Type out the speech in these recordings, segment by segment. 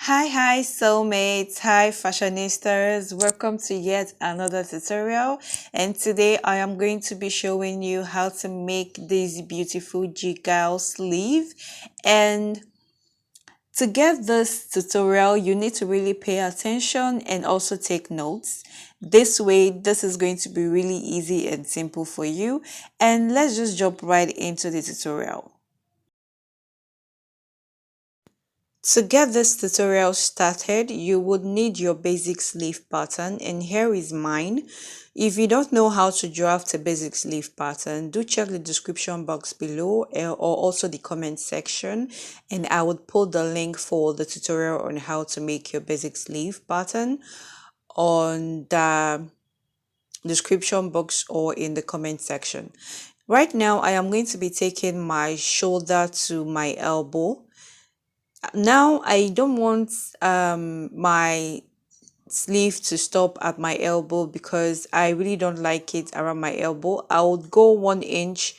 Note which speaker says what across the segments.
Speaker 1: Hi soulmates, hi fashionistas, welcome to yet another tutorial, and today I am going to be showing you how to make this beautiful Gigot sleeve. And to get this tutorial you need to really pay attention and also take notes. This way this is going to be really easy and simple for you, and let's just jump right into the tutorial. To get this tutorial started, you would need your basic sleeve pattern, and here is mine. If you don't know how to draft a basic sleeve pattern, do check the description box below or also the comment section, and I would put the link for the tutorial on how to make your basic sleeve pattern on the description box or in the comment section. Right now, I am going to be taking my shoulder to my elbow. Now I don't want my sleeve to stop at my elbow because I really don't like it around my elbow. I would go 1 inch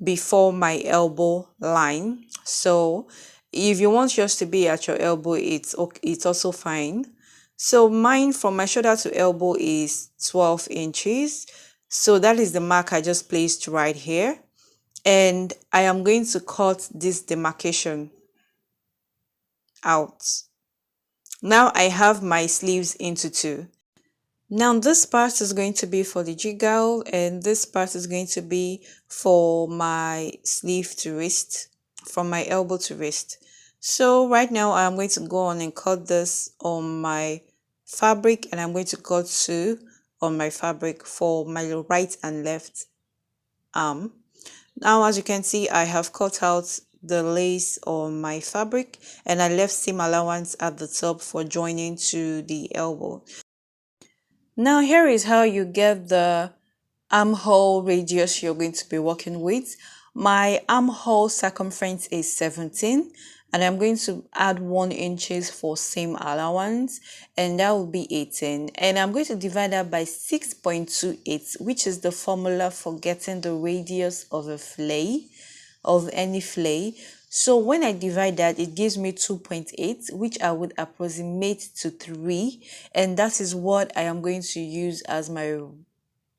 Speaker 1: before my elbow line. So if you want yours to be at your elbow, it's okay, it's also fine. So mine from my shoulder to elbow is 12 inches. So that is the mark I just placed right here. And I am going to cut this demarcation out. Now I have my sleeves into two. Now this part is going to be for the jiggle, and this part is going to be for my sleeve to wrist, from my elbow to wrist. So right now I'm going to go on and cut this on my fabric, and I'm going to cut two on my fabric for my right and left arm. Now as you can see, I have cut out the lace on my fabric, and I left seam allowance at the top for joining to the elbow. Now here is how you get the armhole radius you're going to be working with. My armhole circumference is 17, and I'm going to add 1 inch for seam allowance, and that will be 18, and I'm going to divide that by 6.28, which is the formula for getting the radius of a fillet, of any fillet. So when I divide that, it gives me 2.8, which I would approximate to 3, and that is what I am going to use as my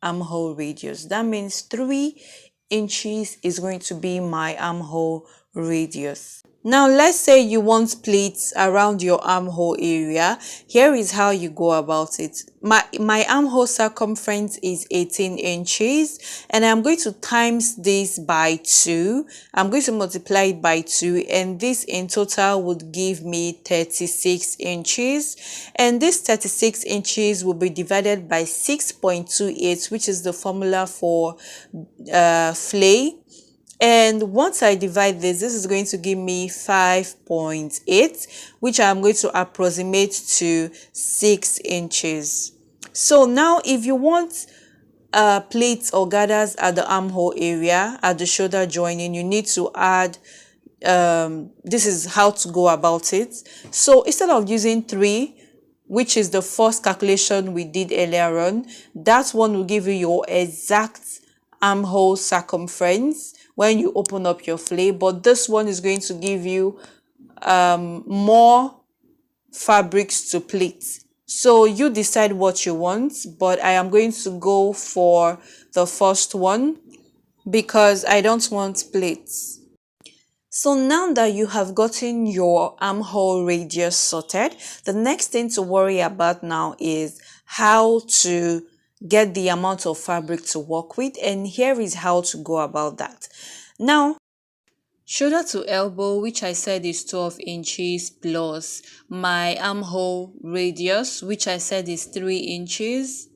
Speaker 1: armhole radius. That means 3 inches is going to be my armhole radius. Now let's say you want pleats around your armhole area. Here is how you go about it. My armhole circumference is 18 inches, and I'm going to times this by 2. I'm going to multiply it by 2, and this in total would give me 36 inches, and this 36 inches will be divided by 6.28, which is the formula for fillet. And once I divide this is going to give me 5.8, which I'm going to approximate to 6 inches. So now if you want pleats or gathers at the armhole area, at the shoulder joining, you need to add, this is how to go about it. So instead of using 3, which is the first calculation we did earlier on, that one will give you your exact armhole circumference when you open up your fillet, but this one is going to give you more fabrics to pleat. So you decide what you want, but I am going to go for the first one because I don't want pleats. So now that you have gotten your armhole radius sorted, the next thing to worry about now is how to get the amount of fabric to work with, and here is how to go about that. Now, shoulder to elbow, which I said is 12 inches, plus my armhole radius, which I said is 3 inches.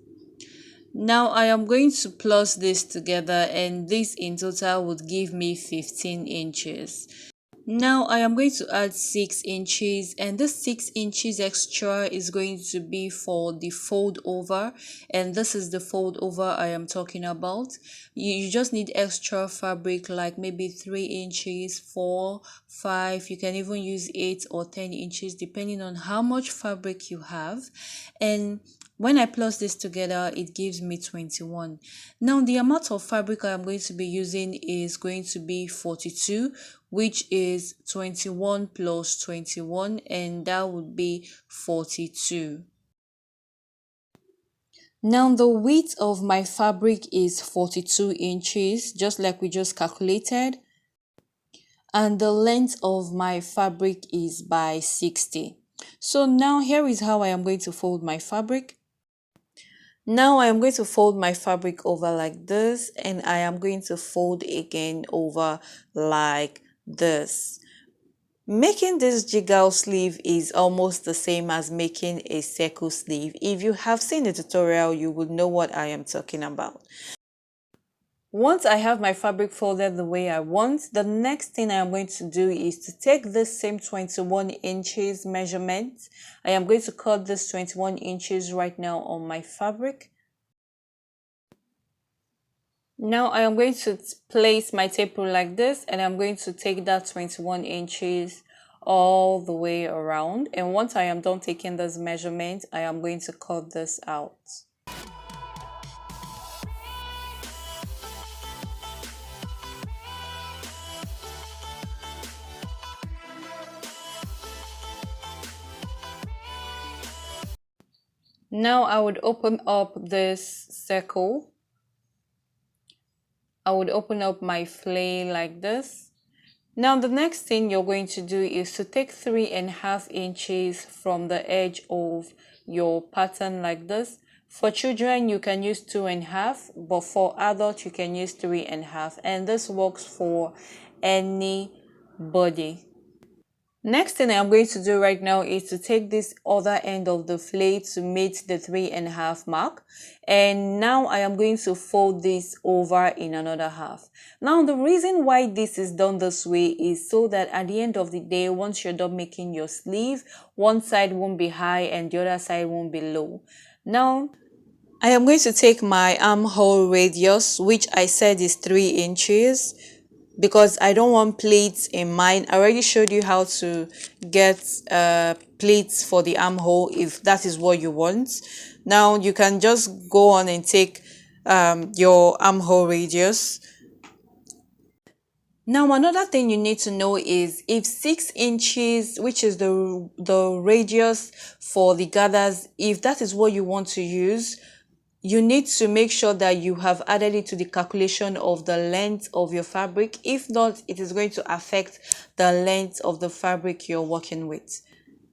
Speaker 1: Now I am going to plus this together, and this in total would give me 15 inches. Now I am going to add 6 inches, and this 6 inches extra is going to be for the fold over, and this is the fold over I am talking about. You just need extra fabric, like maybe 3 inches, 4, 5, you can even use 8 or 10 inches depending on how much fabric you have. And when I plus this together, it gives me 21. Now the amount of fabric I'm going to be using is going to be 42, which is 21 plus 21, and that would be 42. Now the width of my fabric is 42 inches, just like we just calculated. And the length of my fabric is by 60. So now here is how I am going to fold my fabric. Now I am going to fold my fabric over like this, and I am going to fold again over like this. Making this jiggle sleeve is almost the same as making a circle sleeve. If you have seen the tutorial, you would know what I am talking about. Once I have my fabric folded the way I want, the next thing I am going to do is to take this same 21 inches measurement. I am going to cut this 21 inches right now on my fabric. Now I am going to place my tape rule like this, and I'm going to take that 21 inches all the way around. And once I am done taking this measurement, I am going to cut this out. Now I would open up this circle. I would open up my flail like this. Now the next thing you're going to do is to take 3.5 inches from the edge of your pattern like this. For children you can use 2.5, but for adults you can use 3.5, and this works for any body. Next thing I'm going to do right now is to take this other end of the flail to meet the 3.5 mark, and now I am going to fold this over in another half. Now the reason why this is done this way is so that at the end of the day, once you're done making your sleeve, one side won't be high and the other side won't be low. Now I am going to take my armhole radius, which I said is 3 inches. Because I don't want pleats in mine. I already showed you how to get pleats for the armhole if that is what you want. Now you can just go on and take your armhole radius. Now another thing you need to know is if 6 inches, which is the radius for the gathers, if that is what you want to use, you need to make sure that you have added it to the calculation of the length of your fabric. If not, it is going to affect the length of the fabric you're working with.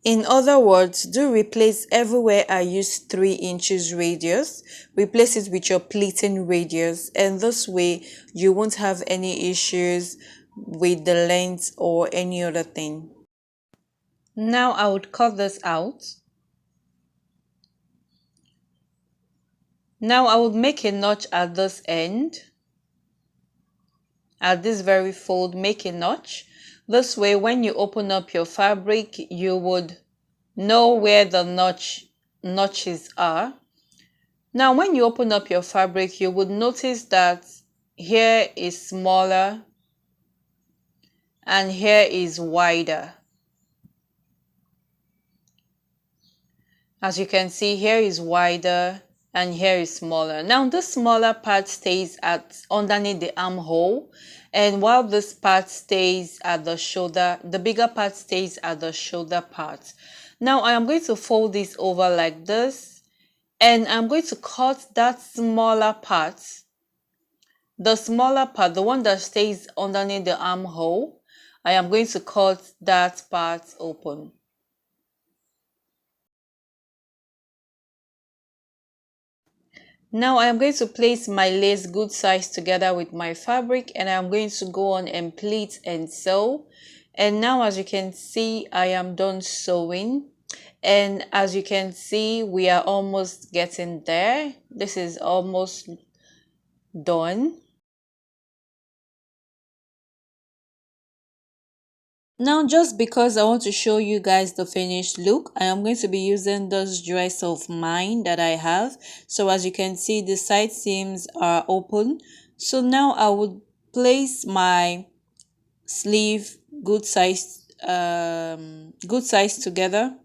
Speaker 1: In other words, do replace everywhere I use 3 inches radius, replace it with your pleating radius, and this way you won't have any issues with the length or any other thing. Now I would cut this out. Now I would make a notch at this end. At this very fold, make a notch. This way, when you open up your fabric, you would know where the notches are. Now, when you open up your fabric, you would notice that here is smaller and here is wider. As you can see, here is wider and here is smaller. Now this smaller part stays underneath the armhole, and while this part stays at the shoulder, the bigger part stays at the shoulder part. Now I am going to fold this over like this, and I'm going to cut that smaller part. The smaller part, the one that stays underneath the armhole, I am going to cut that part open. Now I am going to place my lace good size together with my fabric, and I am going to go on and pleat and sew. And now as you can see, I am done sewing, and as you can see, we are almost getting there. This is almost done. Now, just because I want to show you guys the finished look, I am going to be using this dress of mine that I have. So as you can see, the side seams are open. So now I would place my sleeve good size together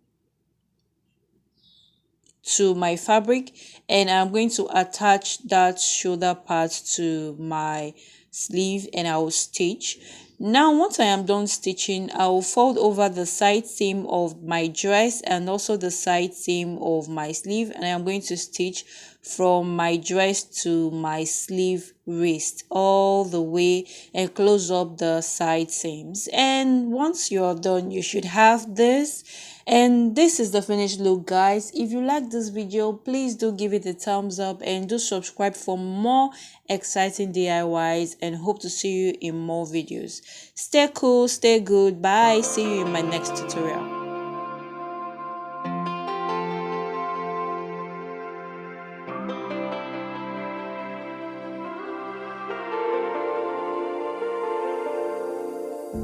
Speaker 1: to my fabric, and I'm going to attach that shoulder part to my sleeve, and I will stitch. Now, once I am done stitching, I will fold over the side seam of my dress and also the side seam of my sleeve, and I am going to stitch from my dress to my sleeve wrist all the way and close up the side seams. And once you're done, you should have this. And this is the finished look, guys. If you like this video, please do give it a thumbs up and do subscribe for more exciting DIYs, and hope to see you in more videos. Stay cool, stay good. Bye. See you in my next tutorial.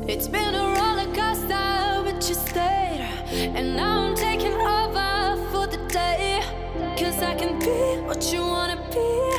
Speaker 2: It's been a roller coaster, but you stayed. And now I'm taking over for the day. 'Cause I can be what you wanna be.